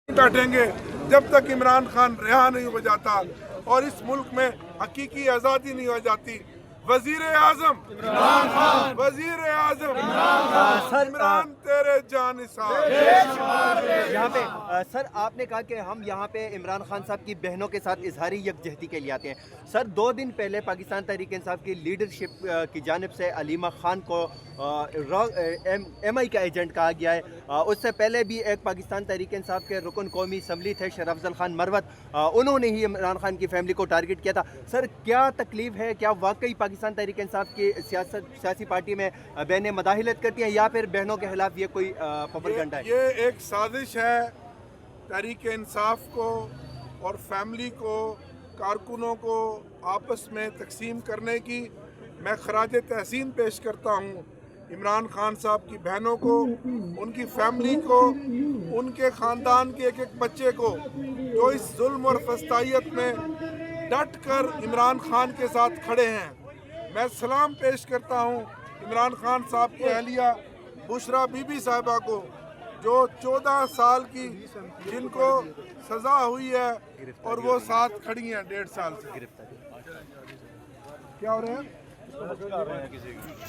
बैठेंगे जब तक इमरान खान रिहा नहीं हो जाता और इस मुल्क में हकीकी आज़ादी नहीं हो जाती। वजीर आजम इमरान खान, वजीर आजम इमरान तेरे जानिसार। यहाँ पे सर आपने कहा कि हम यहाँ पे इमरान खान साहब की बहनों के साथ इजहारी यकजहती के लिए आते हैं। सर 2 दिन पहले पाकिस्तान तहरीक इंसाफ की लीडरशिप की जानिब से अलीमा खान को MI का एजेंट कहा गया है। उससे पहले भी एक पाकिस्तान तहरीक इंसाफ के रुकन कौमी असम्बली थे शरफ अफजल खान मरवत, उन्होंने ही इमरान खान की फैमिली को टारगेट किया था। सर क्या तकलीफ है, क्या वाकई पाकिस्तान तहरीक इंसाफ की सियासी पार्टी में बहनें मदाहिलत करती हैं या फिर बहनों के खिलाफ ये कोई प्रोपेगेंडा है? ये एक साजिश है तहरीक इंसाफ को और फैमिली को, कारकुनों को आपस में तकसीम करने की। मैं खराज तहसीन पेश करता हूँ इमरान खान साहब की बहनों को, उनकी फैमिली को, उनके ख़ानदान के एक एक बच्चे को जो इस जुल्म और फस्तायत में डट कर इमरान खान के साथ खड़े हैं। मैं सलाम पेश करता हूँ इमरान खान साहब की अहलिया बुशरा बीबी साहिबा को, जो 14 साल की जिनको सज़ा हुई है और वो साथ खड़ी हैं 1.5 साल से। क्या हो रहे हैं?